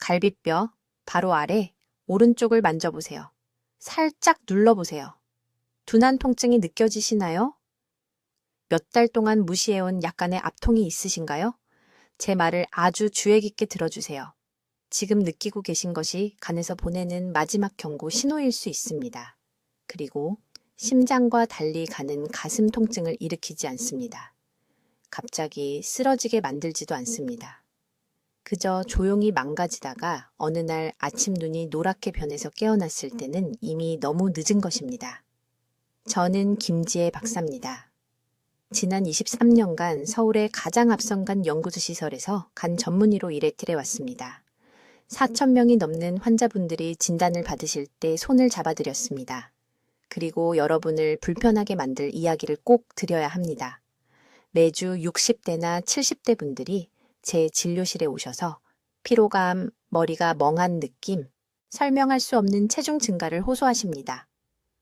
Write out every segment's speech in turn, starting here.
갈비뼈 바로 아래 오른쪽을 만져보세요. 살짝 눌러보세요. 둔한 통증이 느껴지시나요? 몇 달 동안 무시해온 약간의 압통이 있으신가요? 제 말을 아주 주의 깊게 들어주세요. 지금 느끼고 계신 것이 간에서 보내는 마지막 경고 신호일 수 있습니다. 그리고 심장과 달리 가는 가슴 통증을 일으키지 않습니다. 갑자기 쓰러지게 만들지도 않습니다. 그저 조용히 망가지다가 어느 날 아침 눈이 노랗게 변해서 깨어났을 때는 이미 너무 늦은 것입니다. 저는 김지혜 박사입니다. 지난 23년간 서울의 가장 앞선 연구소 시설에서 간 전문의로 일해 왔습니다. 4,000명이 넘는 환자분들이 진단을 받으실 때 손을 잡아드렸습니다. 그리고 여러분을 불편하게 만들 이야기를 꼭 드려야 합니다. 매주 60대나 70대 분들이 제 진료실에 오셔서 피로감, 머리가 멍한 느낌, 설명할 수 없는 체중 증가를 호소하십니다.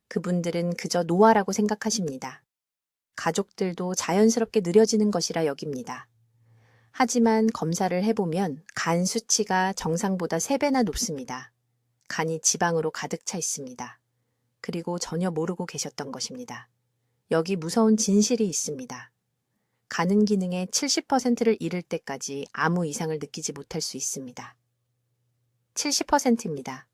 그분들은 그저 노화라고 생각하십니다. 가족들도 자연스럽게 느려지는 것이라 여깁니다. 하지만 검사를 해보면 간 수치가 정상보다 3배나 높습니다. 간이 지방으로 가득 차 있습니다. 그리고 전혀 모르고 계셨던 것입니다. 여기 무서운 진실이 있습니다. 간은 기능의 70%를 잃을 때까지 아무 이상을 느끼지 못할 수 있습니다. 70%입니다.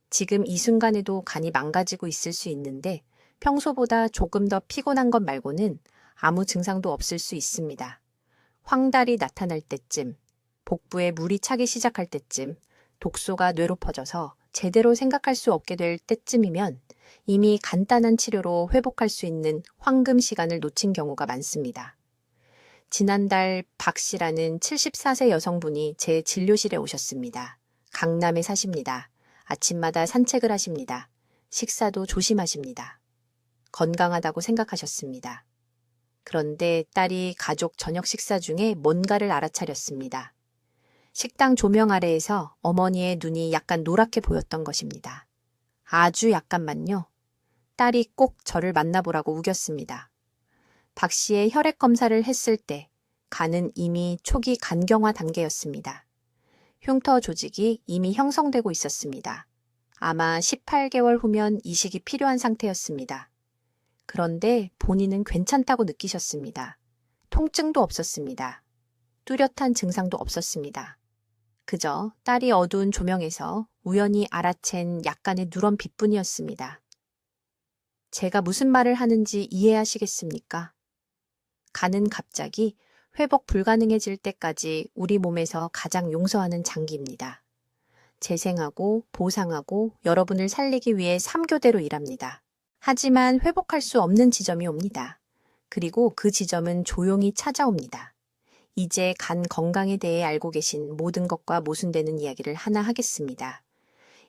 지금 이 순간에도 간이 망가지고 있을 수 있는데 평소보다 조금 더 피곤한 것 말고는 아무 증상도 없을 수 있습니다. 황달이 나타날 때쯤, 복부에 물이 차기 시작할 때쯤, 독소가 뇌로 퍼져서 제대로 생각할 수 없게 될 때쯤이면 이미 간단한 치료로 회복할 수 있는 황금 시간을 놓친 경우가 많습니다. 지난달 박 씨라는 74세 여성분이 제 진료실에 오셨습니다. 강남에 사십니다. 아침마다 산책을 하십니다. 식사도 조심하십니다. 건강하다고 생각하셨습니다. 그런데 딸이 가족 저녁 식사 중에 뭔가를 알아차렸습니다. 식당 조명 아래에서 어머니의 눈이 약간 노랗게 보였던 것입니다. 아주 약간만요. 딸이 꼭 저를 만나보라고 우겼습니다. 박 씨의 혈액 검사를 했을 때 간은 이미 초기 간경화 단계였습니다. 흉터 조직이 이미 형성되고 있었습니다. 아마 18개월 후면 이식이 필요한 상태였습니다. 그런데 본인은 괜찮다고 느끼셨습니다. 통증도 없었습니다. 뚜렷한 증상도 없었습니다. 그저 딸이 어두운 조명에서 우연히 알아챈 약간의 누런 빛뿐이었습니다. 제가 무슨 말을 하는지 이해하시겠습니까? 간은 갑자기 회복 불가능해질 때까지 우리 몸에서 가장 용서하는 장기입니다. 재생하고 보상하고 여러분을 살리기 위해 3교대로 일합니다. 하지만 회복할 수 없는 지점이 옵니다. 그리고 그 지점은 조용히 찾아옵니다. 이제 간 건강에 대해 알고 계신 모든 것과 모순되는 이야기를 하나 하겠습니다.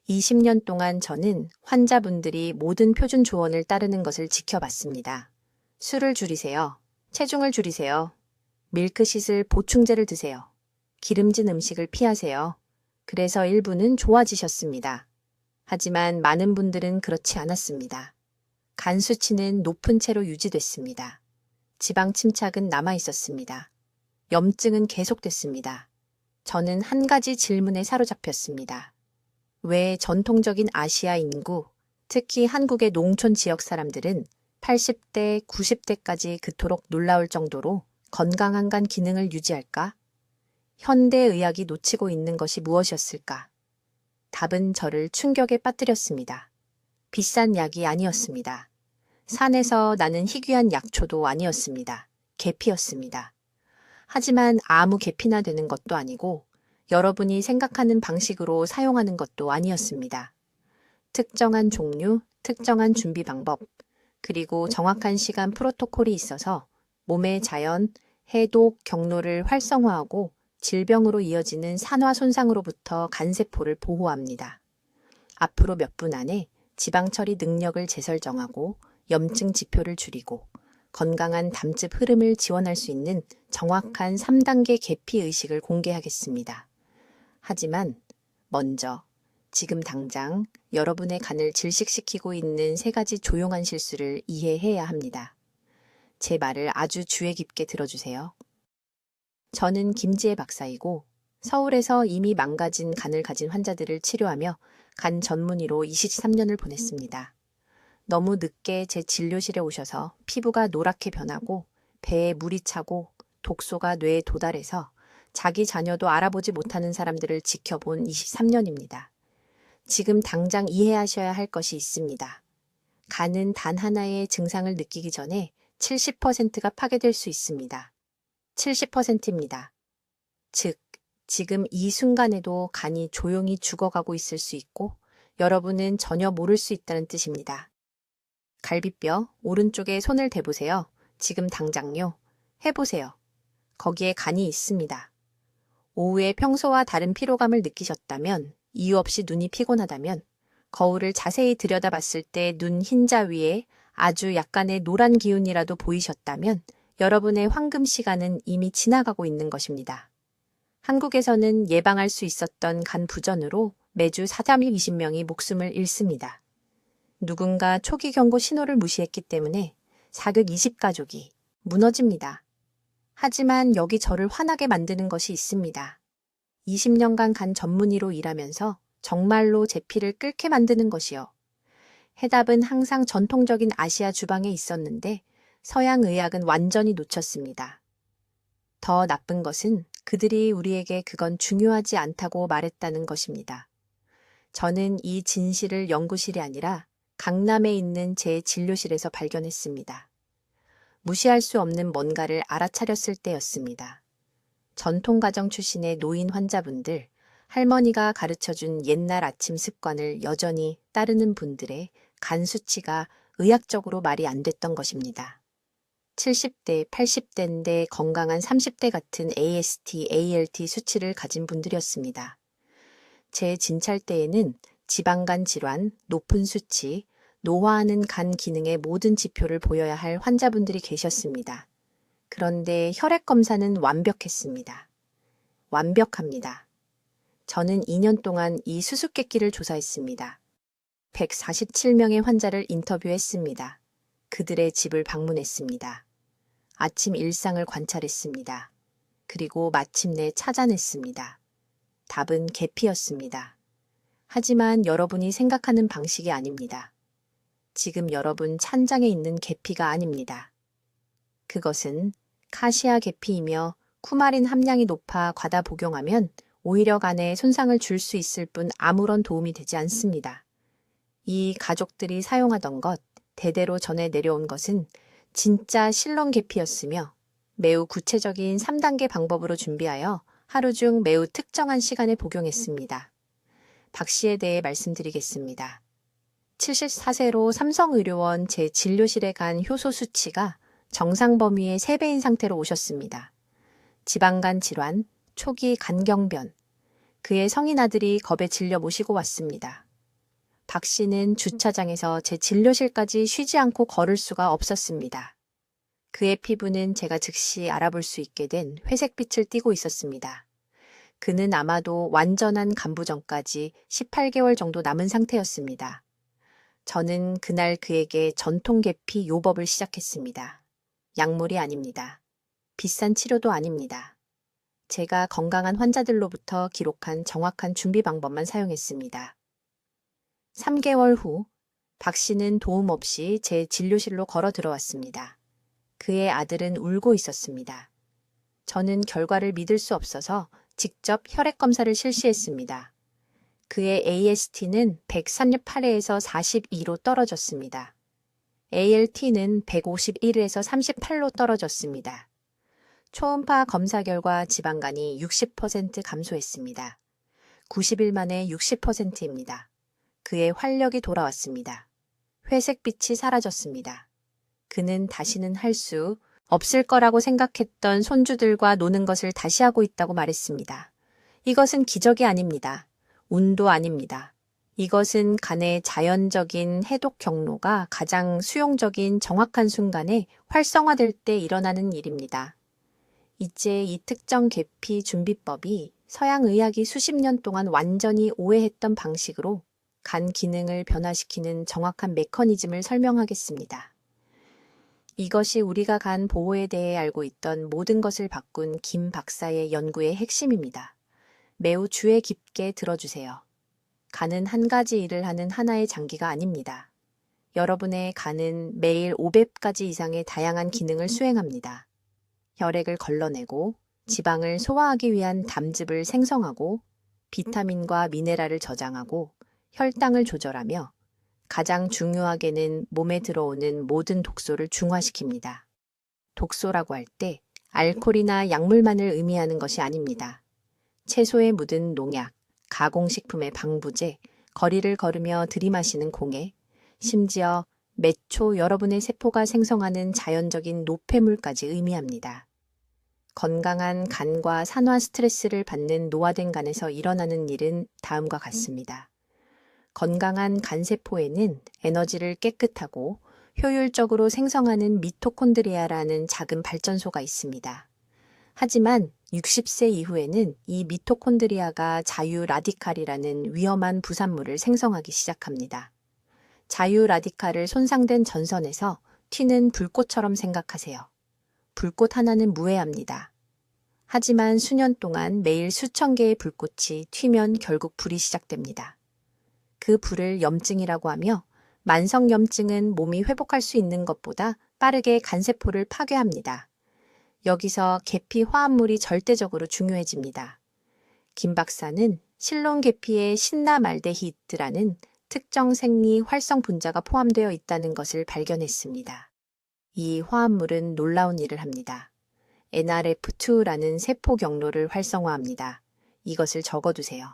20년 동안 저는 환자분들이 모든 표준 조언을 따르는 것을 지켜봤습니다. 술을 줄이세요. 체중을 줄이세요. 밀크시슬 보충제를 드세요. 기름진 음식을 피하세요. 그래서 일부는 좋아지셨습니다. 하지만 많은 분들은 그렇지 않았습니다. 간 수치는 높은 채로 유지됐습니다. 지방 침착은 남아 있었습니다. 염증은 계속됐습니다. 저는 한 가지 질문에 사로잡혔습니다. 왜 전통적인 아시아 인구, 특히 한국의 농촌 지역 사람들은 80대, 90대까지 그토록 놀라울 정도로 건강한 간 기능을 유지할까? 현대의학이 놓치고 있는 것이 무엇이었을까? 답은 저를 충격에 빠뜨렸습니다. 비싼 약이 아니었습니다. 산에서 나는 희귀한 약초도 아니었습니다. 계피였습니다. 하지만 아무 계피나 되는 것도 아니고 여러분이 생각하는 방식으로 사용하는 것도 아니었습니다. 특정한 종류, 특정한 준비 방법, 그리고 정확한 시간 프로토콜이 있어서 몸의 자연, 해독, 경로를 활성화하고 질병으로 이어지는 산화 손상으로부터 간세포를 보호합니다. 앞으로 몇 분 안에 지방 처리 능력을 재설정하고 염증 지표를 줄이고 건강한 담즙 흐름을 지원할 수 있는 정확한 3단계 계피 의식을 공개하겠습니다. 하지만 먼저 지금 당장 여러분의 간을 질식시키고 있는 3가지 조용한 실수를 이해해야 합니다. 제 말을 아주 주의 깊게 들어주세요. 저는 김지혜 박사이고 서울에서 이미 망가진 간을 가진 환자들을 치료하며 간 전문의로 23년을 보냈습니다. 너무 늦게 제 진료실에 오셔서 피부가 노랗게 변하고 배에 물이 차고 독소가 뇌에 도달해서 자기 자녀도 알아보지 못하는 사람들을 지켜본 23년입니다. 지금 당장 이해하셔야 할 것이 있습니다. 간은 단 하나의 증상을 느끼기 전에 70%가 파괴될 수 있습니다. 70%입니다. 즉, 지금 이 순간에도 간이 조용히 죽어가고 있을 수 있고 여러분은 전혀 모를 수 있다는 뜻입니다. 갈비뼈 오른쪽에 손을 대보세요. 지금 당장요. 해보세요. 거기에 간이 있습니다. 오후에 평소와 다른 피로감을 느끼셨다면, 이유 없이 눈이 피곤하다면, 거울을 자세히 들여다봤을 때 눈 흰자 위에 아주 약간의 노란 기운이라도 보이셨다면 여러분의 황금 시간은 이미 지나가고 있는 것입니다. 한국에서는 예방할 수 있었던 간 부전으로 매주 420명이 목숨을 잃습니다. 누군가 초기 경고 신호를 무시했기 때문에 사극 20가족이 무너집니다. 하지만 여기 저를 화나게 만드는 것이 있습니다. 20년간 간 전문의로 일하면서 정말로 제 피를 끓게 만드는 것이요. 해답은 항상 전통적인 아시아 주방에 있었는데 서양 의학은 완전히 놓쳤습니다. 더 나쁜 것은 그들이 우리에게 그건 중요하지 않다고 말했다는 것입니다. 저는 이 진실을 연구실이 아니라 강남에 있는 제 진료실에서 발견했습니다. 무시할 수 없는 뭔가를 알아차렸을 때였습니다. 전통가정 출신의 노인 환자분들, 할머니가 가르쳐준 옛날 아침 습관을 여전히 따르는 분들의 간 수치가 의학적으로 말이 안 됐던 것입니다. 70대, 80대인데 건강한 30대 같은 AST, ALT 수치를 가진 분들이었습니다. 제 진찰 때에는 지방간 질환, 높은 수치, 노화하는 간 기능의 모든 지표를 보여야 할 환자분들이 계셨습니다. 그런데 혈액 검사는 완벽했습니다. 완벽합니다. 저는 2년 동안 이 수수께끼를 조사했습니다. 147명의 환자를 인터뷰했습니다. 그들의 집을 방문했습니다. 아침 일상을 관찰했습니다. 그리고 마침내 찾아냈습니다. 답은 계피였습니다. 하지만 여러분이 생각하는 방식이 아닙니다. 지금 여러분 찬장에 있는 계피가 아닙니다. 그것은 카시아 계피이며 쿠마린 함량이 높아 과다 복용하면 오히려 간에 손상을 줄 수 있을 뿐 아무런 도움이 되지 않습니다. 이 가족들이 사용하던 것, 대대로 전해 내려온 것은 진짜 실론 계피였으며 매우 구체적인 3단계 방법으로 준비하여 하루 중 매우 특정한 시간에 복용했습니다. 박 씨에 대해 말씀드리겠습니다. 74세로 삼성의료원 제 진료실에 간 효소 수치가 정상 범위의 3배인 상태로 오셨습니다. 지방간 질환, 초기 간경변, 그의 성인 아들이 겁에 질려 모시고 왔습니다. 박 씨는 주차장에서 제 진료실까지 쉬지 않고 걸을 수가 없었습니다. 그의 피부는 제가 즉시 알아볼 수 있게 된 회색빛을 띠고 있었습니다. 그는 아마도 완전한 간부전까지 18개월 정도 남은 상태였습니다. 저는 그날 그에게 전통계피 요법을 시작했습니다. 약물이 아닙니다. 비싼 치료도 아닙니다. 제가 건강한 환자들로부터 기록한 정확한 준비 방법만 사용했습니다. 3개월 후, 박 씨는 도움 없이 제 진료실로 걸어 들어왔습니다. 그의 아들은 울고 있었습니다. 저는 결과를 믿을 수 없어서 직접 혈액 검사를 실시했습니다. 그의 AST는 138에서 42로 떨어졌습니다. ALT는 151에서 38로 떨어졌습니다. 초음파 검사 결과 지방간이 60% 감소했습니다. 90일 만에 60%입니다. 그의 활력이 돌아왔습니다. 회색빛이 사라졌습니다. 그는 다시는 할 수 없을 거라고 생각했던 손주들과 노는 것을 다시 하고 있다고 말했습니다. 이것은 기적이 아닙니다. 운도 아닙니다. 이것은 간의 자연적인 해독 경로가 가장 수용적인 정확한 순간에 활성화될 때 일어나는 일입니다. 이제 이 특정 계피 준비법이 서양 의학이 수십 년 동안 완전히 오해했던 방식으로 간 기능을 변화시키는 정확한 메커니즘을 설명하겠습니다. 이것이 우리가 간 보호에 대해 알고 있던 모든 것을 바꾼 김 박사의 연구의 핵심입니다. 매우 주의 깊게 들어주세요. 간은 한 가지 일을 하는 하나의 장기가 아닙니다. 여러분의 간은 매일 500가지 이상의 다양한 기능을 수행합니다. 혈액을 걸러내고 지방을 소화하기 위한 담즙을 생성하고 비타민과 미네랄을 저장하고 혈당을 조절하며 가장 중요하게는 몸에 들어오는 모든 독소를 중화시킵니다. 독소라고 할 때 알코올이나 약물만을 의미하는 것이 아닙니다. 채소에 묻은 농약, 가공식품의 방부제, 거리를 걸으며 들이마시는 공해, 심지어 매초 여러분의 세포가 생성하는 자연적인 노폐물까지 의미합니다. 건강한 간과 산화 스트레스를 받는 노화된 간에서 일어나는 일은 다음과 같습니다. 건강한 간세포에는 에너지를 깨끗하고 효율적으로 생성하는 미토콘드리아라는 작은 발전소가 있습니다. 하지만 60세 이후에는 이 미토콘드리아가 자유 라디칼이라는 위험한 부산물을 생성하기 시작합니다. 자유 라디칼을 손상된 전선에서 튀는 불꽃처럼 생각하세요. 불꽃 하나는 무해합니다. 하지만 수년 동안 매일 수천 개의 불꽃이 튀면 결국 불이 시작됩니다. 그 불을 염증이라고 하며 만성염증은 몸이 회복할 수 있는 것보다 빠르게 간세포를 파괴합니다. 여기서 계피 화합물이 절대적으로 중요해집니다. 김 박사는 실론 계피에 신나말데히드라는 특정 생리 활성 분자가 포함되어 있다는 것을 발견했습니다. 이 화합물은 놀라운 일을 합니다. NRF2라는 세포 경로를 활성화합니다. 이것을 적어두세요.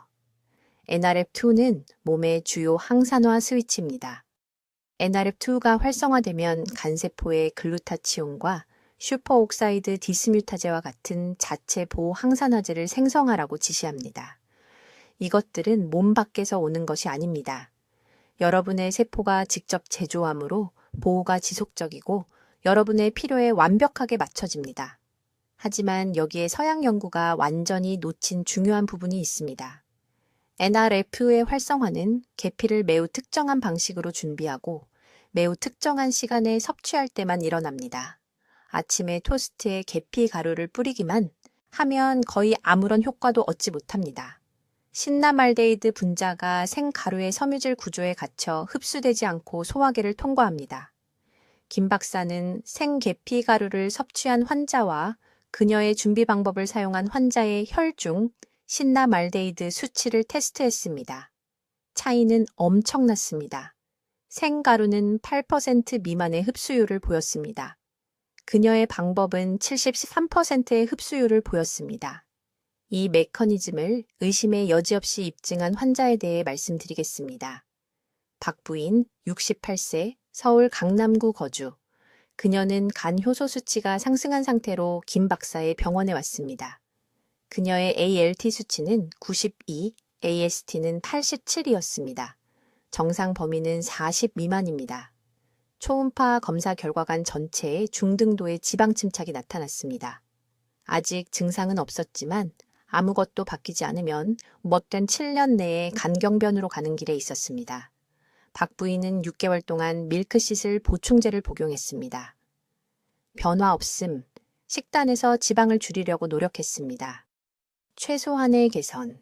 NRF2는 몸의 주요 항산화 스위치입니다. NRF2가 활성화되면 간세포의 글루타치온과 슈퍼옥사이드 디스뮤타제와 같은 자체 보호 항산화제를 생성하라고 지시합니다. 이것들은 몸 밖에서 오는 것이 아닙니다. 여러분의 세포가 직접 제조하므로 보호가 지속적이고 여러분의 필요에 완벽하게 맞춰집니다. 하지만 여기에 서양 연구가 완전히 놓친 중요한 부분이 있습니다. NRF의 활성화는 계피를 매우 특정한 방식으로 준비하고 매우 특정한 시간에 섭취할 때만 일어납니다. 아침에 토스트에 계피 가루를 뿌리기만 하면 거의 아무런 효과도 얻지 못합니다. 신나말데히드 분자가 생가루의 섬유질 구조에 갇혀 흡수되지 않고 소화계를 통과합니다. 김 박사는 생계피 가루를 섭취한 환자와 그녀의 준비 방법을 사용한 환자의 혈중 신나말데히드 수치를 테스트했습니다. 차이는 엄청났습니다. 생가루는 8% 미만의 흡수율을 보였습니다. 그녀의 방법은 73%의 흡수율을 보였습니다. 이 메커니즘을 의심의 여지 없이 입증한 환자에 대해 말씀드리겠습니다. 박 부인, 68세, 서울 강남구 거주. 그녀는 간 효소 수치가 상승한 상태로 김 박사의 병원에 왔습니다. 그녀의 ALT 수치는 92, AST는 87이었습니다. 정상 범위는 40 미만입니다. 초음파 검사 결과간 전체에 중등도의 지방 침착이 나타났습니다. 아직 증상은 없었지만 아무것도 바뀌지 않으면 못된 7년 내에 간경변으로 가는 길에 있었습니다. 박 부인은 6개월 동안 밀크시슬 보충제를 복용했습니다. 변화 없음, 식단에서 지방을 줄이려고 노력했습니다. 최소한의 개선.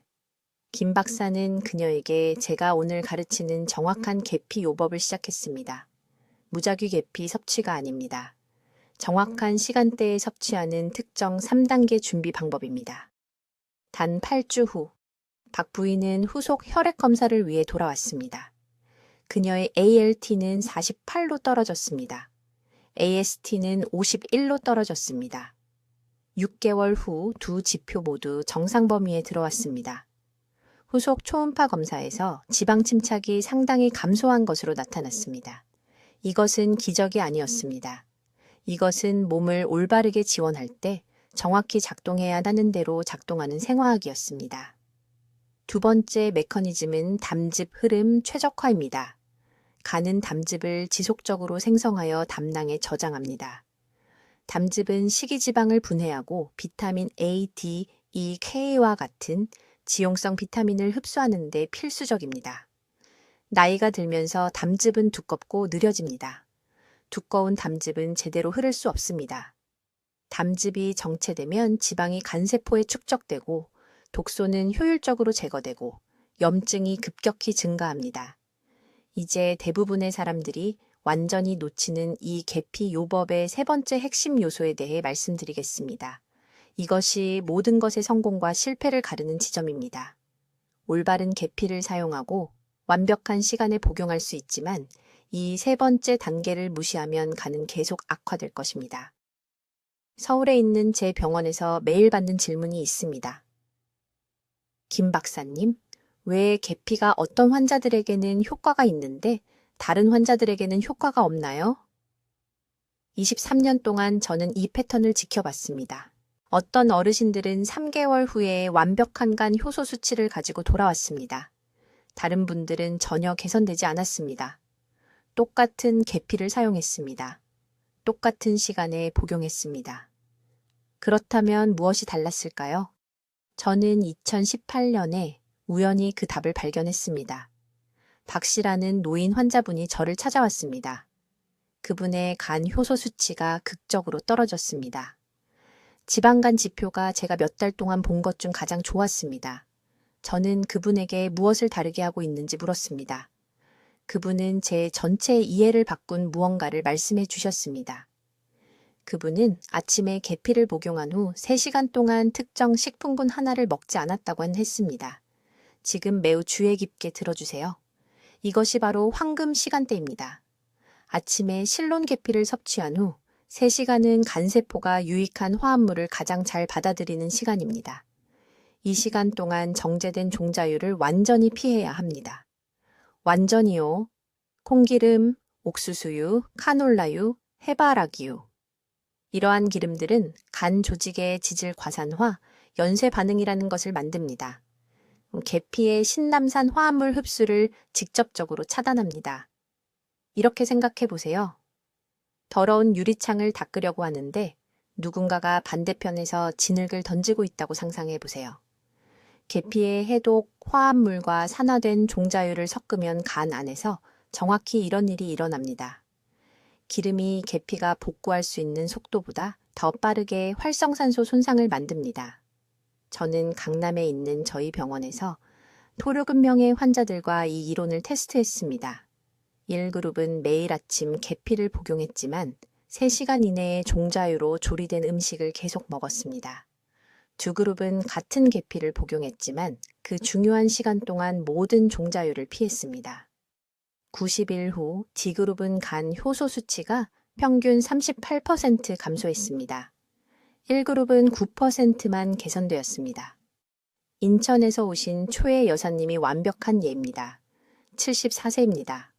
김 박사는 그녀에게 제가 오늘 가르치는 정확한 계피 요법을 시작했습니다. 무작위 계피 섭취가 아닙니다. 정확한 시간대에 섭취하는 특정 3단계 준비 방법입니다. 단 8주 후, 박 부인은 후속 혈액 검사를 위해 돌아왔습니다. 그녀의 ALT는 48로 떨어졌습니다. AST는 51로 떨어졌습니다. 6개월 후 두 지표 모두 정상 범위에 들어왔습니다. 후속 초음파 검사에서 지방 침착이 상당히 감소한 것으로 나타났습니다. 이것은 기적이 아니었습니다. 이것은 몸을 올바르게 지원할 때 정확히 작동해야 하는 대로 작동하는 생화학이었습니다. 두 번째 메커니즘은 담즙 흐름 최적화입니다. 간은 담즙을 지속적으로 생성하여 담낭에 저장합니다. 담즙은 식이지방을 분해하고 비타민 A, D, E, K와 같은 지용성 비타민을 흡수하는 데 필수적입니다. 나이가 들면서 담즙은 두껍고 느려집니다. 두꺼운 담즙은 제대로 흐를 수 없습니다. 담즙이 정체되면 지방이 간세포에 축적되고 독소는 효율적으로 제거되고 염증이 급격히 증가합니다. 이제 대부분의 사람들이 완전히 놓치는 이 계피 요법의 세 번째 핵심 요소에 대해 말씀드리겠습니다. 이것이 모든 것의 성공과 실패를 가르는 지점입니다. 올바른 계피를 사용하고 완벽한 시간에 복용할 수 있지만 이 세 번째 단계를 무시하면 간은 계속 악화될 것입니다. 서울에 있는 제 병원에서 매일 받는 질문이 있습니다. 김 박사님, 왜 계피가 어떤 환자들에게는 효과가 있는데 다른 환자들에게는 효과가 없나요? 23년 동안 저는 이 패턴을 지켜봤습니다. 어떤 어르신들은 3개월 후에 완벽한 간 효소 수치를 가지고 돌아왔습니다. 다른 분들은 전혀 개선되지 않았습니다. 똑같은 계피를 사용했습니다. 똑같은 시간에 복용했습니다. 그렇다면 무엇이 달랐을까요? 저는 2018년에 우연히 그 답을 발견했습니다. 박 씨라는 노인 환자분이 저를 찾아왔습니다. 그분의 간 효소 수치가 극적으로 떨어졌습니다. 지방간 지표가 제가 몇 달 동안 본 것 중 가장 좋았습니다. 저는 그분에게 무엇을 다르게 하고 있는지 물었습니다. 그분은 제 전체 이해를 바꾼 무언가를 말씀해 주셨습니다. 그분은 아침에 계피를 복용한 후 3시간 동안 특정 식품군 하나를 먹지 않았다고 했습니다. 지금 매우 주의 깊게 들어주세요. 이것이 바로 황금 시간대입니다. 아침에 실론 계피를 섭취한 후 3시간은 간세포가 유익한 화합물을 가장 잘 받아들이는 시간입니다. 이 시간 동안 정제된 종자유를 완전히 피해야 합니다. 완전히요. 콩기름, 옥수수유, 카놀라유, 해바라기유. 이러한 기름들은 간 조직의 지질 과산화, 연쇄 반응이라는 것을 만듭니다. 계피의 신남산 화합물 흡수를 직접적으로 차단합니다. 이렇게 생각해 보세요. 더러운 유리창을 닦으려고 하는데 누군가가 반대편에서 진흙을 던지고 있다고 상상해 보세요. 계피의 해독, 화합물과 산화된 종자유를 섞으면 간 안에서 정확히 이런 일이 일어납니다. 기름이 계피가 복구할 수 있는 속도보다 더 빠르게 활성산소 손상을 만듭니다. 저는 강남에 있는 저희 병원에서 토르근명의 환자들과 이 이론을 테스트했습니다. 1그룹은 매일 아침 계피를 복용했지만 3시간 이내에 종자유로 조리된 음식을 계속 먹었습니다. 2그룹은 같은 계피를 복용했지만 그 중요한 시간 동안 모든 종자유를 피했습니다. 90일 후 D그룹은 간 효소 수치가 평균 38% 감소했습니다. 1그룹은 9%만 개선되었습니다. 인천에서 오신 초의 여사님이 완벽한 예입니다. 74세입니다.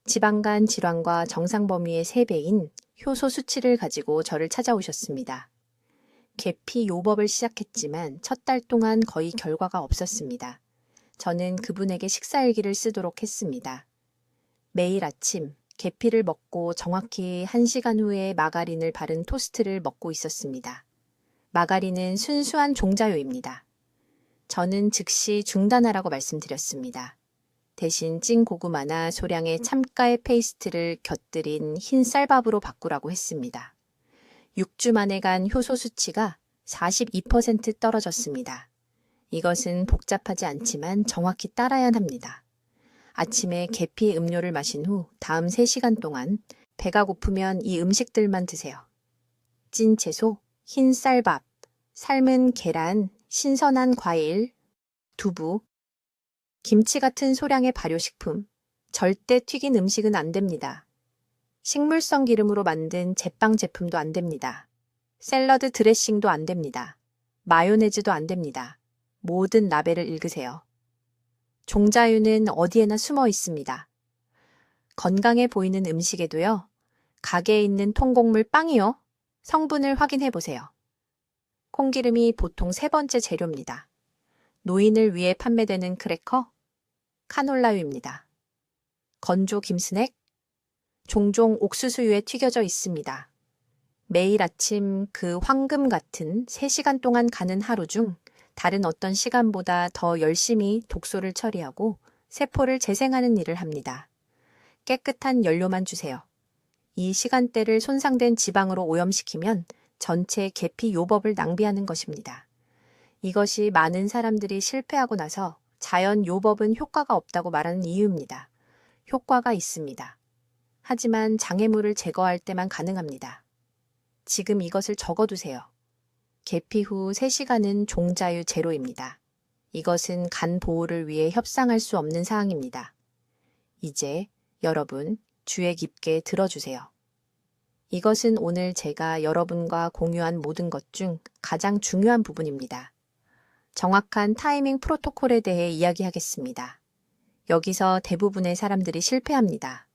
지방간 질환과 정상 범위의 3배인 효소 수치를 가지고 저를 찾아오셨습니다. 계피 요법을 시작했지만 첫 달 동안 거의 결과가 없었습니다. 저는 그분에게 식사일기를 쓰도록 했습니다. 매일 아침 계피를 먹고 정확히 1시간 후에 마가린을 바른 토스트를 먹고 있었습니다. 마가린은 순수한 종자유입니다. 저는 즉시 중단하라고 말씀드렸습니다. 대신 찐 고구마나 소량의 참깨 페이스트를 곁들인 흰 쌀밥으로 바꾸라고 했습니다. 6주 만에 간 효소 수치가 42% 떨어졌습니다. 이것은 복잡하지 않지만 정확히 따라야 합니다. 아침에 계피 음료를 마신 후 다음 3시간 동안 배가 고프면 이 음식들만 드세요. 찐 채소, 흰 쌀밥, 삶은 계란, 신선한 과일, 두부, 김치 같은 소량의 발효식품, 절대 튀긴 음식은 안 됩니다. 식물성 기름으로 만든 제빵 제품도 안 됩니다. 샐러드 드레싱도 안 됩니다. 마요네즈도 안 됩니다. 모든 라벨을 읽으세요. 종자유는 어디에나 숨어 있습니다. 건강해 보이는 음식에도요. 가게에 있는 통곡물 빵이요. 성분을 확인해 보세요. 콩기름이 보통 3번째 재료입니다. 노인을 위해 판매되는 크래커, 카놀라유입니다. 건조 김스낵, 종종 옥수수유에 튀겨져 있습니다. 매일 아침 그 황금 같은 3시간 동안 가는 하루 중 다른 어떤 시간보다 더 열심히 독소를 처리하고 세포를 재생하는 일을 합니다. 깨끗한 연료만 주세요. 이 시간대를 손상된 지방으로 오염시키면 전체 계피 요법을 낭비하는 것입니다. 이것이 많은 사람들이 실패하고 나서 자연 요법은 효과가 없다고 말하는 이유입니다. 효과가 있습니다. 하지만 장애물을 제거할 때만 가능합니다. 지금 이것을 적어두세요. 개피 후 3시간은 종자유 제로입니다. 이것은 간 보호를 위해 협상할 수 없는 사항입니다. 이제 여러분 주의 깊게 들어주세요. 이것은 오늘 제가 여러분과 공유한 모든 것 중 가장 중요한 부분입니다. 정확한 타이밍 프로토콜에 대해 이야기하겠습니다. 여기서 대부분의 사람들이 실패합니다.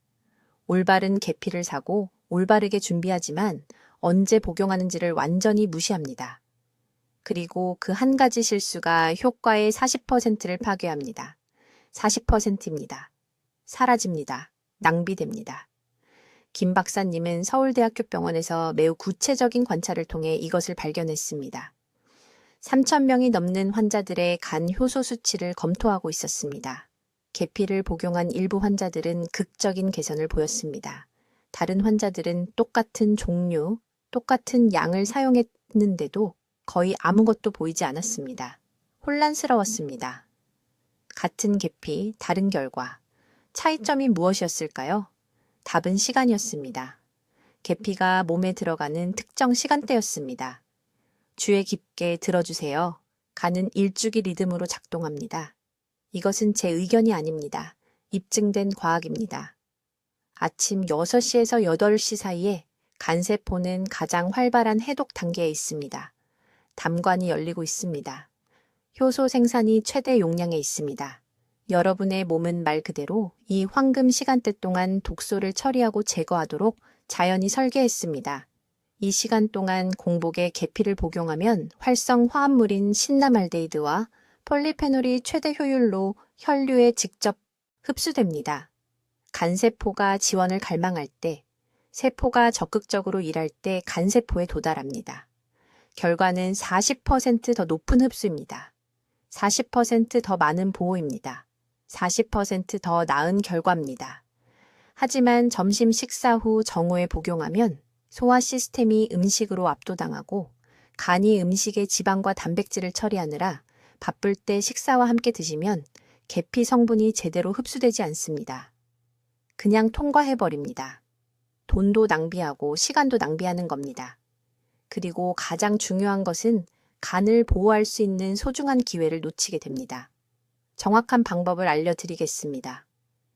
올바른 계피를 사고 올바르게 준비하지만 언제 복용하는지를 완전히 무시합니다. 그리고 그 한 가지 실수가 효과의 40%를 파괴합니다. 40%입니다. 사라집니다. 낭비됩니다. 김 박사님은 서울대학교 병원에서 매우 구체적인 관찰을 통해 이것을 발견했습니다. 3,000명이 넘는 환자들의 간 효소 수치를 검토하고 있었습니다. 계피를 복용한 일부 환자들은 극적인 개선을 보였습니다. 다른 환자들은 똑같은 종류, 똑같은 양을 사용했는데도 거의 아무것도 보이지 않았습니다. 혼란스러웠습니다. 같은 계피, 다른 결과. 차이점이 무엇이었을까요? 답은 시간이었습니다. 계피가 몸에 들어가는 특정 시간대였습니다. 주의 깊게 들어주세요. 간은 일주기 리듬으로 작동합니다. 이것은 제 의견이 아닙니다. 입증된 과학입니다. 아침 6시에서 8시 사이에 간세포는 가장 활발한 해독 단계에 있습니다. 담관이 열리고 있습니다. 효소 생산이 최대 용량에 있습니다. 여러분의 몸은 말 그대로 이 황금 시간대 동안 독소를 처리하고 제거하도록 자연히 설계했습니다. 이 시간 동안 공복에 계피를 복용하면 활성 화합물인 신라말데이드와 폴리페놀이 최대 효율로 혈류에 직접 흡수됩니다. 간세포가 지원을 갈망할 때, 세포가 적극적으로 일할 때 간세포에 도달합니다. 결과는 40% 더 높은 흡수입니다. 40% 더 많은 보호입니다. 40% 더 나은 결과입니다. 하지만 점심 식사 후 정오에 복용하면 소화 시스템이 음식으로 압도당하고 간이 음식의 지방과 단백질을 처리하느라 바쁠 때 식사와 함께 드시면 계피 성분이 제대로 흡수되지 않습니다. 그냥 통과해버립니다. 돈도 낭비하고 시간도 낭비하는 겁니다. 그리고 가장 중요한 것은 간을 보호할 수 있는 소중한 기회를 놓치게 됩니다. 정확한 방법을 알려드리겠습니다.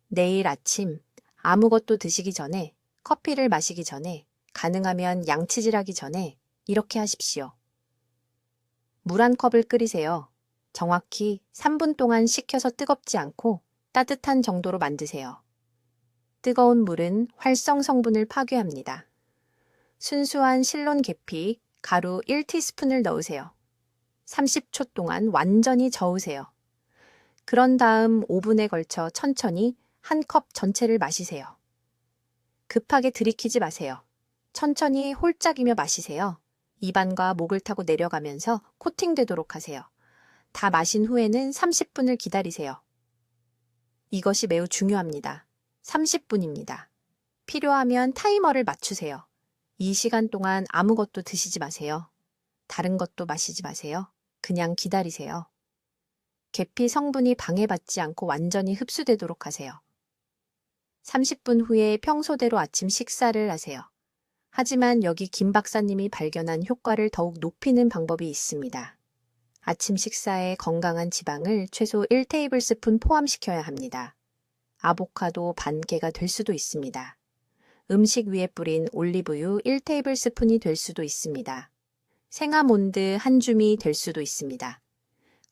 내일 아침 아무것도 드시기 전에, 커피를 마시기 전에, 가능하면 양치질하기 전에 이렇게 하십시오. 물 한 컵을 끓이세요. 정확히 3분 동안 식혀서 뜨겁지 않고 따뜻한 정도로 만드세요. 뜨거운 물은 활성 성분을 파괴합니다. 순수한 실론 계피, 가루 1티스푼을 넣으세요. 30초 동안 완전히 저으세요. 그런 다음 5분에 걸쳐 천천히 한 컵 전체를 마시세요. 급하게 들이키지 마세요. 천천히 홀짝이며 마시세요. 입안과 목을 타고 내려가면서 코팅되도록 하세요. 다 마신 후에는 30분을 기다리세요. 이것이 매우 중요합니다. 30분입니다. 필요하면 타이머를 맞추세요. 이 시간 동안 아무것도 드시지 마세요. 다른 것도 마시지 마세요. 그냥 기다리세요. 계피 성분이 방해받지 않고 완전히 흡수되도록 하세요. 30분 후에 평소대로 아침 식사를 하세요. 하지만 여기 김 박사님이 발견한 효과를 더욱 높이는 방법이 있습니다. 아침 식사에 건강한 지방을 최소 1테이블스푼 포함시켜야 합니다. 아보카도 반 개가 될 수도 있습니다. 음식 위에 뿌린 올리브유 1테이블스푼이 될 수도 있습니다. 생아몬드 한 줌이 될 수도 있습니다.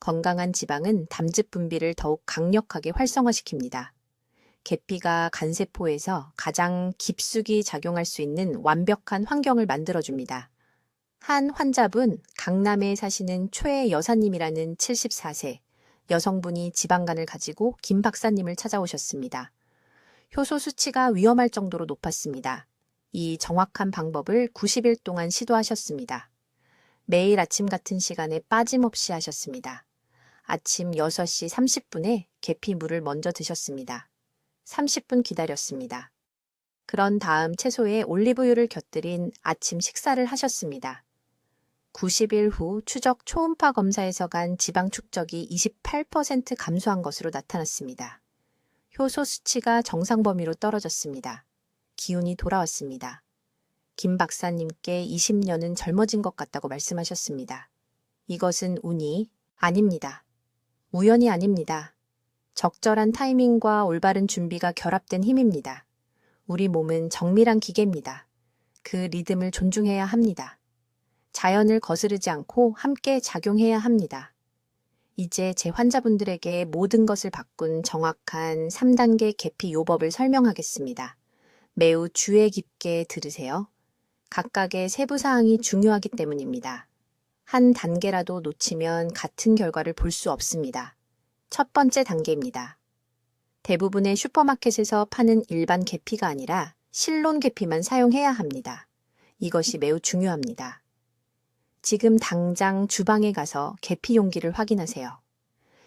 건강한 지방은 담즙 분비를 더욱 강력하게 활성화시킵니다. 계피가 간세포에서 가장 깊숙이 작용할 수 있는 완벽한 환경을 만들어줍니다. 한 환자분, 강남에 사시는 최 여사님이라는 74세 여성분이 지방간을 가지고 김 박사님을 찾아오셨습니다. 효소 수치가 위험할 정도로 높았습니다. 이 정확한 방법을 90일 동안 시도하셨습니다. 매일 아침 같은 시간에 빠짐없이 하셨습니다. 아침 6시 30분에 계피물을 먼저 드셨습니다. 30분 기다렸습니다. 그런 다음 채소에 올리브유를 곁들인 아침 식사를 하셨습니다. 90일 후 추적 초음파 검사에서 간 지방 축적이 28% 감소한 것으로 나타났습니다. 효소 수치가 정상 범위로 떨어졌습니다. 기운이 돌아왔습니다. 김 박사님께 20년은 젊어진 것 같다고 말씀하셨습니다. 이것은 운이 아닙니다. 우연이 아닙니다. 적절한 타이밍과 올바른 준비가 결합된 힘입니다. 우리 몸은 정밀한 기계입니다. 그 리듬을 존중해야 합니다. 자연을 거스르지 않고 함께 작용해야 합니다. 이제 제 환자분들에게 모든 것을 바꾼 정확한 3단계 계피 요법을 설명하겠습니다. 매우 주의 깊게 들으세요. 각각의 세부사항이 중요하기 때문입니다. 한 단계라도 놓치면 같은 결과를 볼 수 없습니다. 첫 번째 단계입니다. 대부분의 슈퍼마켓에서 파는 일반 계피가 아니라 실론 계피만 사용해야 합니다. 이것이 매우 중요합니다. 지금 당장 주방에 가서 계피 용기를 확인하세요.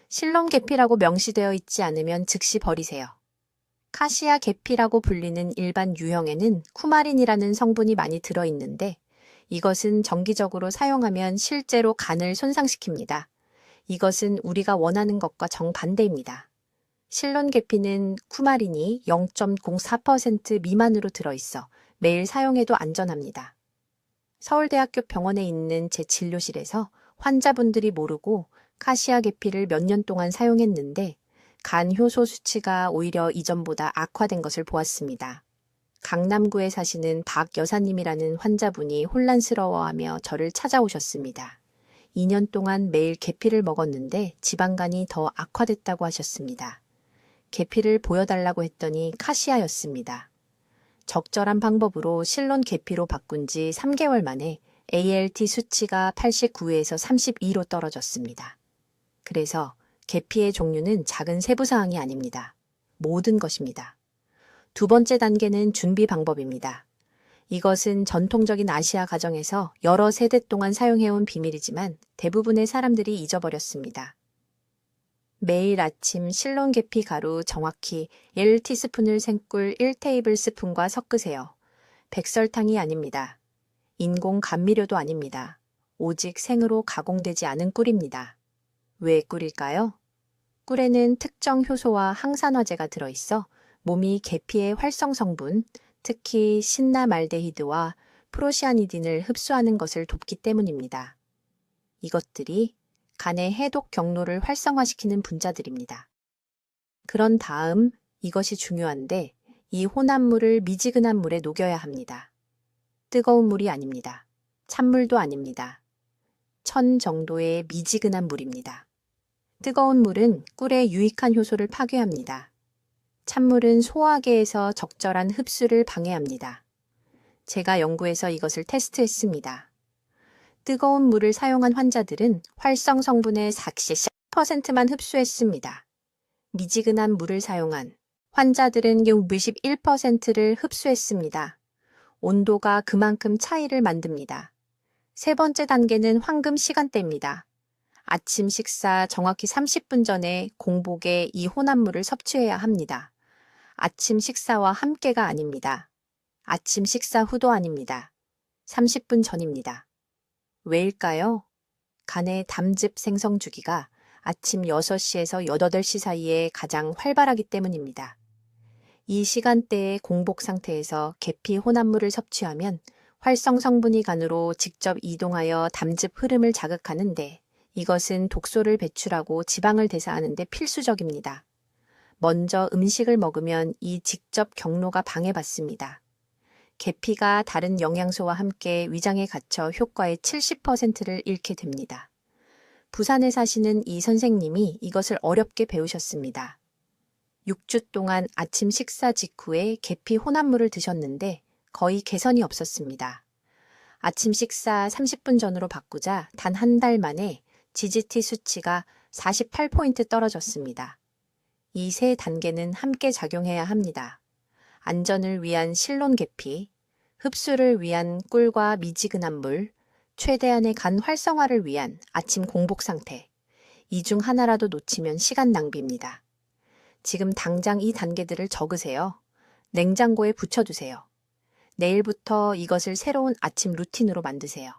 실론 계피라고 명시되어 있지 않으면 즉시 버리세요. 카시아 계피라고 불리는 일반 유형에는 쿠마린이라는 성분이 많이 들어있는데 이것은 정기적으로 사용하면 실제로 간을 손상시킵니다. 이것은 우리가 원하는 것과 정반대입니다. 실론 계피는 쿠마린이 0.04% 미만으로 들어있어 매일 사용해도 안전합니다. 서울대학교 병원에 있는 제 진료실에서 환자분들이 모르고 카시아 계피를 몇 년 동안 사용했는데 간 효소 수치가 오히려 이전보다 악화된 것을 보았습니다. 강남구에 사시는 박 여사님이라는 환자분이 혼란스러워하며 저를 찾아오셨습니다. 2년 동안 매일 계피를 먹었는데 지방간이 더 악화됐다고 하셨습니다. 계피를 보여달라고 했더니 카시아였습니다. 적절한 방법으로 실론 계피로 바꾼 지 3개월 만에 ALT 수치가 89에서 32로 떨어졌습니다. 그래서 계피의 종류는 작은 세부사항이 아닙니다. 모든 것입니다. 두 번째 단계는 준비 방법입니다. 이것은 전통적인 아시아 가정에서 여러 세대 동안 사용해온 비밀이지만 대부분의 사람들이 잊어버렸습니다. 매일 아침 실론 계피 가루 정확히 1티스푼을 생꿀 1테이블스푼과 섞으세요. 백설탕이 아닙니다. 인공 감미료도 아닙니다. 오직 생으로 가공되지 않은 꿀입니다. 왜 꿀일까요? 꿀에는 특정 효소와 항산화제가 들어있어 몸이 계피의 활성 성분, 특히 신나말데히드와 프로시아니딘을 흡수하는 것을 돕기 때문입니다. 이것들이 간의 해독 경로를 활성화시키는 분자들입니다. 그런 다음 이것이 중요한데 이 혼합물을 미지근한 물에 녹여야 합니다. 뜨거운 물이 아닙니다. 찬물도 아닙니다. 1000 정도의 미지근한 물입니다. 뜨거운 물은 꿀의 유익한 효소를 파괴합니다. 찬물은 소화계에서 적절한 흡수를 방해합니다. 제가 연구해서 이것을 테스트했습니다. 뜨거운 물을 사용한 환자들은 활성 성분의 40%만 흡수했습니다. 미지근한 물을 사용한 환자들은 61%를 흡수했습니다. 온도가 그만큼 차이를 만듭니다. 세 번째 단계는 황금 시간대입니다. 아침 식사 정확히 30분 전에 공복에 이 혼합물을 섭취해야 합니다. 아침 식사와 함께가 아닙니다. 아침 식사 후도 아닙니다. 30분 전입니다. 왜일까요? 간의 담즙 생성 주기가 아침 6시에서 8시 사이에 가장 활발하기 때문입니다. 이 시간대의 공복 상태에서 계피 혼합물을 섭취하면 활성 성분이 간으로 직접 이동하여 담즙 흐름을 자극하는데 이것은 독소를 배출하고 지방을 대사하는 데 필수적입니다. 먼저 음식을 먹으면 이 직접 경로가 방해받습니다. 계피가 다른 영양소와 함께 위장에 갇혀 효과의 70%를 잃게 됩니다. 부산에 사시는 이 선생님이 이것을 어렵게 배우셨습니다. 6주 동안 아침 식사 직후에 계피 혼합물을 드셨는데 거의 개선이 없었습니다. 아침 식사 30분 전으로 바꾸자 단 한 달 만에 GGT 수치가 48포인트 떨어졌습니다. 이 세 단계는 함께 작용해야 합니다. 안전을 위한 실론 계피, 흡수를 위한 꿀과 미지근한 물, 최대한의 간 활성화를 위한 아침 공복 상태. 이 중 하나라도 놓치면 시간 낭비입니다. 지금 당장 이 단계들을 적으세요. 냉장고에 붙여두세요. 내일부터 이것을 새로운 아침 루틴으로 만드세요.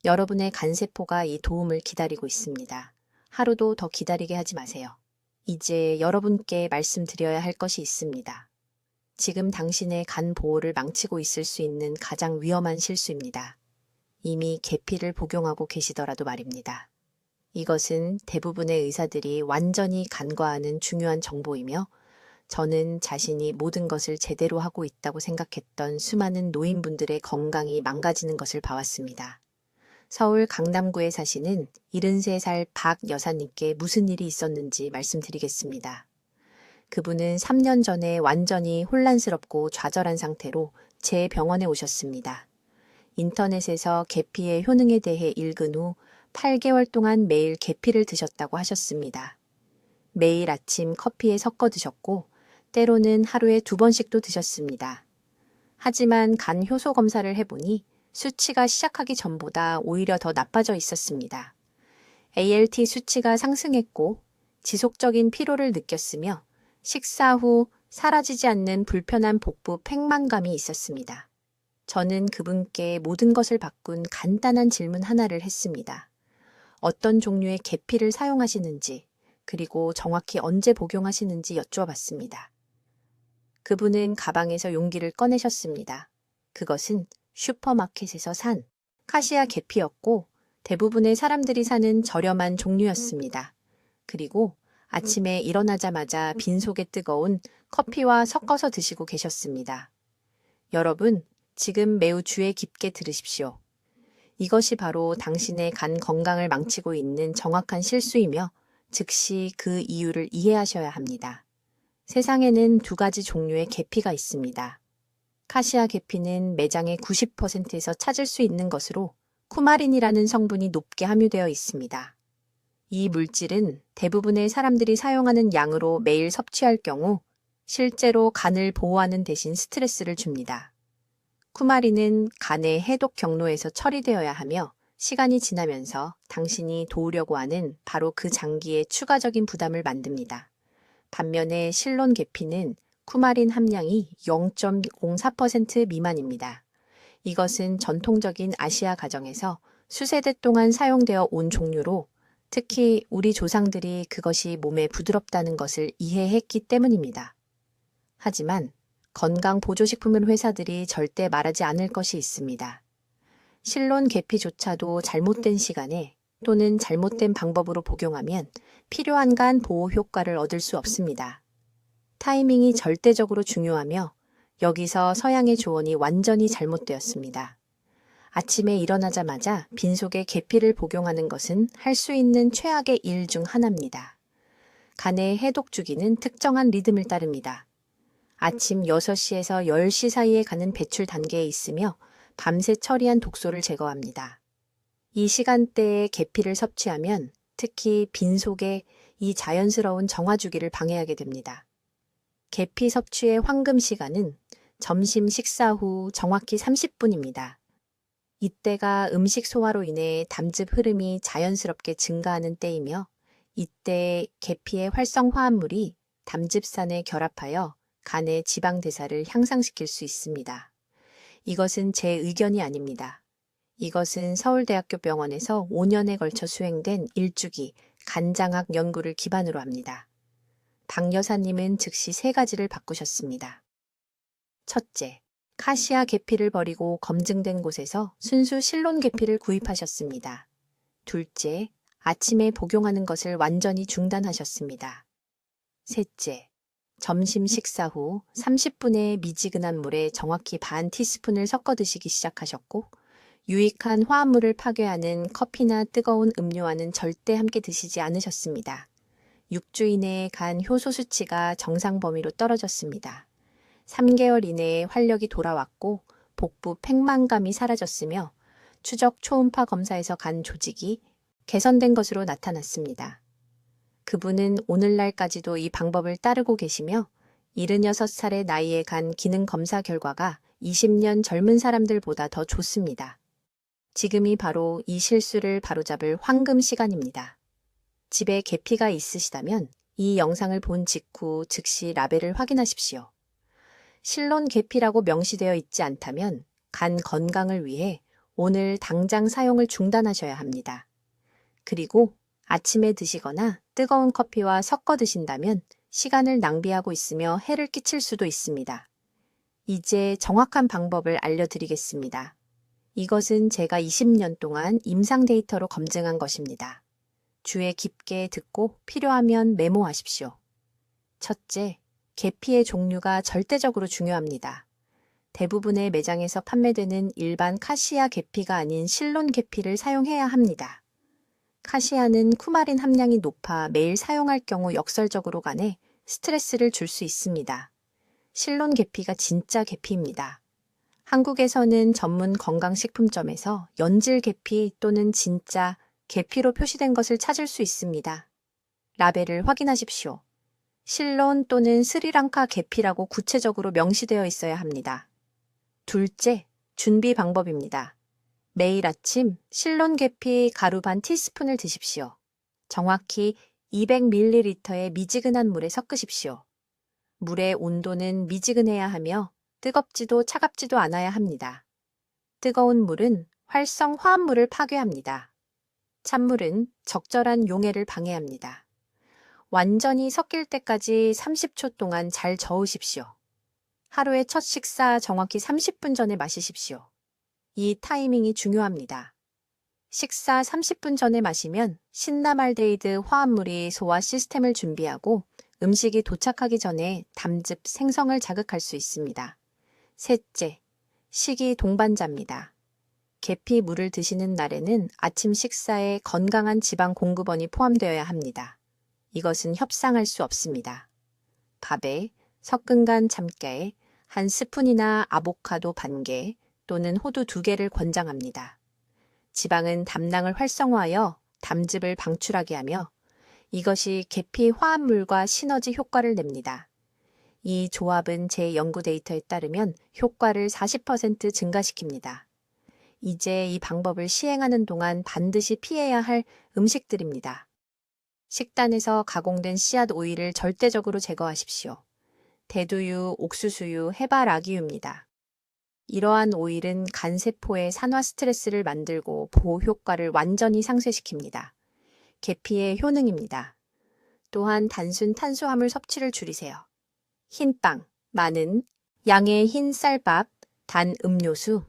여러분의 간세포가 이 도움을 기다리고 있습니다. 하루도 더 기다리게 하지 마세요. 이제 여러분께 말씀드려야 할 것이 있습니다. 지금 당신의 간 보호를 망치고 있을 수 있는 가장 위험한 실수입니다. 이미 계피를 복용하고 계시더라도 말입니다. 이것은 대부분의 의사들이 완전히 간과하는 중요한 정보이며 저는 자신이 모든 것을 제대로 하고 있다고 생각했던 수많은 노인분들의 건강이 망가지는 것을 봐왔습니다. 서울 강남구에 사시는 73살 박 여사님께 무슨 일이 있었는지 말씀드리겠습니다. 그분은 3년 전에 완전히 혼란스럽고 좌절한 상태로 제 병원에 오셨습니다. 인터넷에서 계피의 효능에 대해 읽은 후 8개월 동안 매일 계피를 드셨다고 하셨습니다. 매일 아침 커피에 섞어 드셨고 때로는 하루에 2번씩도 드셨습니다. 하지만 간 효소 검사를 해보니 수치가 시작하기 전보다 오히려 더 나빠져 있었습니다. ALT 수치가 상승했고 지속적인 피로를 느꼈으며 식사 후 사라지지 않는 불편한 복부 팽만감이 있었습니다. 저는 그분께 모든 것을 바꾼 간단한 질문 하나를 했습니다. 어떤 종류의 계피를 사용하시는지, 그리고 정확히 언제 복용하시는지 여쭈어봤습니다. 그분은 가방에서 용기를 꺼내셨습니다. 그것은 슈퍼마켓에서 산 카시아 계피였고 대부분의 사람들이 사는 저렴한 종류였습니다. 그리고 아침에 일어나자마자 빈속에 뜨거운 커피와 섞어서 드시고 계셨습니다. 여러분, 지금 매우 주의 깊게 들으십시오. 이것이 바로 당신의 간 건강을 망치고 있는 정확한 실수이며 즉시 그 이유를 이해하셔야 합니다. 세상에는 2가지 종류의 계피가 있습니다. 카시아 계피는 매장의 90%에서 찾을 수 있는 것으로 쿠마린이라는 성분이 높게 함유되어 있습니다. 이 물질은 대부분의 사람들이 사용하는 양으로 매일 섭취할 경우 실제로 간을 보호하는 대신 스트레스를 줍니다. 쿠마린은 간의 해독 경로에서 처리되어야 하며 시간이 지나면서 당신이 도우려고 하는 바로 그 장기에 추가적인 부담을 만듭니다. 반면에 실론 계피는 쿠마린 함량이 0.04% 미만입니다. 이것은 전통적인 아시아 가정에서 수세대 동안 사용되어 온 종류로 특히 우리 조상들이 그것이 몸에 부드럽다는 것을 이해했기 때문입니다. 하지만 건강 보조식품 회사들이 절대 말하지 않을 것이 있습니다. 실론 계피조차도 잘못된 시간에 또는 잘못된 방법으로 복용하면 필요한 간 보호 효과를 얻을 수 없습니다. 타이밍이 절대적으로 중요하며 여기서 서양의 조언이 완전히 잘못되었습니다. 아침에 일어나자마자 빈속에 계피를 복용하는 것은 할 수 있는 최악의 일 중 하나입니다. 간의 해독 주기는 특정한 리듬을 따릅니다. 아침 6시에서 10시 사이에 가는 배출 단계에 있으며 밤새 처리한 독소를 제거합니다. 이 시간대에 계피를 섭취하면 특히 빈속에 이 자연스러운 정화 주기를 방해하게 됩니다. 계피 섭취의 황금 시간은 점심 식사 후 정확히 30분입니다. 이때가 음식 소화로 인해 담즙 흐름이 자연스럽게 증가하는 때이며 이때 계피의 활성 화합물이 담즙산에 결합하여 간의 지방 대사를 향상시킬 수 있습니다. 이것은 제 의견이 아닙니다. 이것은 서울대학교 병원에서 5년에 걸쳐 수행된 일주기 간장학 연구를 기반으로 합니다. 박 여사님은 즉시 3가지를 바꾸셨습니다. 첫째, 카시아 계피를 버리고 검증된 곳에서 순수 실론 계피를 구입하셨습니다. 둘째, 아침에 복용하는 것을 완전히 중단하셨습니다. 셋째, 점심 식사 후 30분의 미지근한 물에 정확히 반 티스푼을 섞어 드시기 시작하셨고 유익한 화합물을 파괴하는 커피나 뜨거운 음료와는 절대 함께 드시지 않으셨습니다. 6주 이내에 간 효소 수치가 정상 범위로 떨어졌습니다. 3개월 이내에 활력이 돌아왔고 복부 팽만감이 사라졌으며 추적 초음파 검사에서 간 조직이 개선된 것으로 나타났습니다. 그분은 오늘날까지도 이 방법을 따르고 계시며 76살의 나이에 간 기능 검사 결과가 20년 젊은 사람들보다 더 좋습니다. 지금이 바로 이 실수를 바로잡을 황금 시간입니다. 집에 계피가 있으시다면 이 영상을 본 직후 즉시 라벨을 확인하십시오. 실론 계피라고 명시되어 있지 않다면 간 건강을 위해 오늘 당장 사용을 중단하셔야 합니다. 그리고 아침에 드시거나 뜨거운 커피와 섞어 드신다면 시간을 낭비하고 있으며 해를 끼칠 수도 있습니다. 이제 정확한 방법을 알려드리겠습니다. 이것은 제가 20년 동안 임상 데이터로 검증한 것입니다. 주의 깊게 듣고 필요하면 메모하십시오. 첫째, 계피의 종류가 절대적으로 중요합니다. 대부분의 매장에서 판매되는 일반 카시아 계피가 아닌 실론 계피를 사용해야 합니다. 카시아는 쿠마린 함량이 높아 매일 사용할 경우 역설적으로 간에 스트레스를 줄 수 있습니다. 실론 계피가 진짜 계피입니다. 한국에서는 전문 건강식품점에서 연질 계피 또는 진짜 계피로 표시된 것을 찾을 수 있습니다. 라벨을 확인하십시오. 실론 또는 스리랑카 계피라고 구체적으로 명시되어 있어야 합니다. 둘째, 준비 방법입니다. 매일 아침 실론 계피 가루 반 티스푼을 드십시오. 정확히 200ml의 미지근한 물에 섞으십시오. 물의 온도는 미지근해야 하며 뜨겁지도 차갑지도 않아야 합니다. 뜨거운 물은 활성 화합물을 파괴합니다. 찬물은 적절한 용해를 방해합니다. 완전히 섞일 때까지 30초 동안 잘 저으십시오. 하루의 첫 식사 정확히 30분 전에 마시십시오. 이 타이밍이 중요합니다. 식사 30분 전에 마시면 신라말데히드 화합물이 소화 시스템을 준비하고 음식이 도착하기 전에 담즙 생성을 자극할 수 있습니다. 셋째, 식이 동반자입니다. 계피 물을 드시는 날에는 아침 식사에 건강한 지방 공급원이 포함되어야 합니다. 이것은 협상할 수 없습니다. 밥에 섞은 간 참깨, 한 스푼이나 아보카도 반 개 또는 호두 2개를 권장합니다. 지방은 담낭을 활성화하여 담즙을 방출하게 하며 이것이 계피 화합물과 시너지 효과를 냅니다. 이 조합은 제 연구 데이터에 따르면 효과를 40% 증가시킵니다. 이제 이 방법을 시행하는 동안 반드시 피해야 할 음식들입니다. 식단에서 가공된 씨앗 오일을 절대적으로 제거하십시오. 대두유, 옥수수유, 해바라기유입니다. 이러한 오일은 간세포의 산화 스트레스를 만들고 보호 효과를 완전히 상쇄시킵니다. 계피의 효능입니다. 또한 단순 탄수화물 섭취를 줄이세요. 흰빵, 마늘, 양의 흰 쌀밥, 단 음료수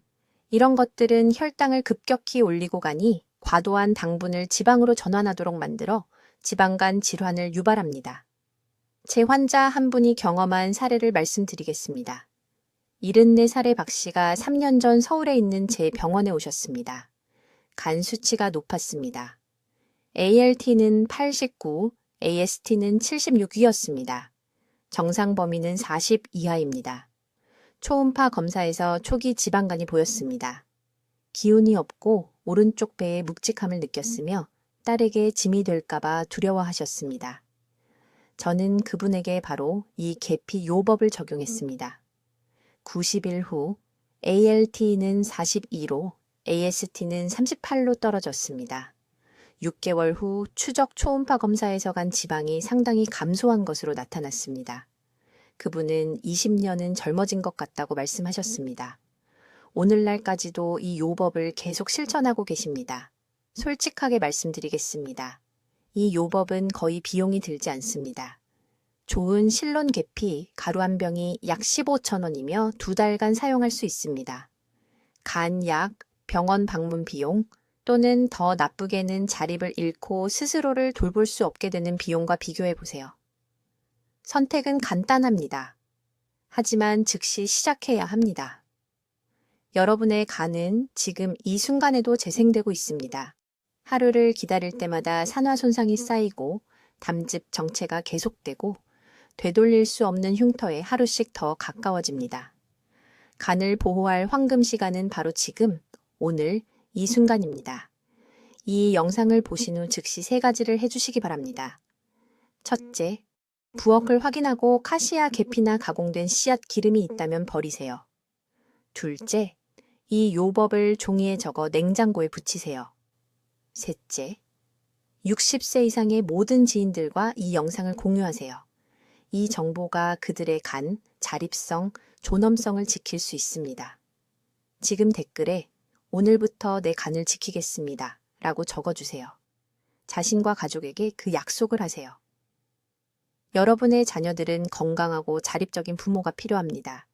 이런 것들은 혈당을 급격히 올리고 가니 과도한 당분을 지방으로 전환하도록 만들어 지방간 질환을 유발합니다. 제 환자 한 분이 경험한 사례를 말씀드리겠습니다. 74살의 박 씨가 3년 전 서울에 있는 제 병원에 오셨습니다. 간 수치가 높았습니다. ALT는 89, AST는 76이었습니다. 정상 범위는 40 이하입니다. 초음파 검사에서 초기 지방간이 보였습니다. 기운이 없고 오른쪽 배에 묵직함을 느꼈으며 딸에게 짐이 될까봐 두려워하셨습니다. 저는 그분에게 바로 이 계피 요법을 적용했습니다. 90일 후 ALT는 42로 AST는 38로 떨어졌습니다. 6개월 후 추적 초음파 검사에서 간 지방이 상당히 감소한 것으로 나타났습니다. 그분은 20년은 젊어진 것 같다고 말씀하셨습니다. 오늘날까지도 이 요법을 계속 실천하고 계십니다. 솔직하게 말씀드리겠습니다. 이 요법은 거의 비용이 들지 않습니다. 좋은 실론 계피 가루 한 병이 약 15,000원이며 2달간 사용할 수 있습니다. 간약, 병원 방문 비용 또는 더 나쁘게는 자립을 잃고 스스로를 돌볼 수 없게 되는 비용과 비교해 보세요. 선택은 간단합니다. 하지만 즉시 시작해야 합니다. 여러분의 간은 지금 이 순간에도 재생되고 있습니다. 하루를 기다릴 때마다 산화 손상이 쌓이고 담즙 정체가 계속되고 되돌릴 수 없는 흉터에 하루씩 더 가까워집니다. 간을 보호할 황금 시간은 바로 지금, 오늘, 이 순간입니다. 이 영상을 보신 후 즉시 3가지를 해주시기 바랍니다. 첫째, 부엌을 확인하고 카시아 계피나 가공된 씨앗 기름이 있다면 버리세요. 둘째, 이 요법을 종이에 적어 냉장고에 붙이세요. 셋째, 60세 이상의 모든 지인들과 이 영상을 공유하세요. 이 정보가 그들의 간, 자립성, 존엄성을 지킬 수 있습니다. 지금 댓글에 오늘부터 내 간을 지키겠습니다. 라고 적어주세요. 자신과 가족에게 그 약속을 하세요. 여러분의 자녀들은 건강하고 자립적인 부모가 필요합니다.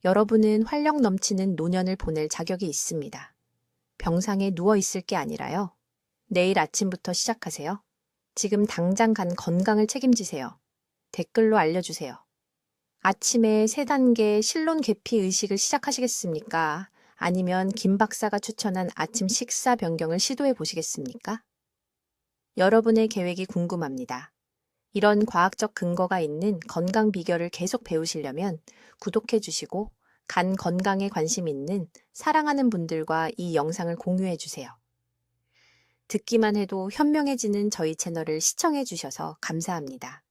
여러분은 활력 넘치는 노년을 보낼 자격이 있습니다. 병상에 누워 있을 게 아니라요. 내일 아침부터 시작하세요. 지금 당장 간 건강을 책임지세요. 댓글로 알려주세요. 아침에 3단계 실론 계피 의식을 시작하시겠습니까? 아니면 김 박사가 추천한 아침 식사 변경을 시도해 보시겠습니까? 여러분의 계획이 궁금합니다. 이런 과학적 근거가 있는 건강 비결을 계속 배우시려면 구독해 주시고 간 건강에 관심 있는 사랑하는 분들과 이 영상을 공유해 주세요. 듣기만 해도 현명해지는 저희 채널을 시청해 주셔서 감사합니다.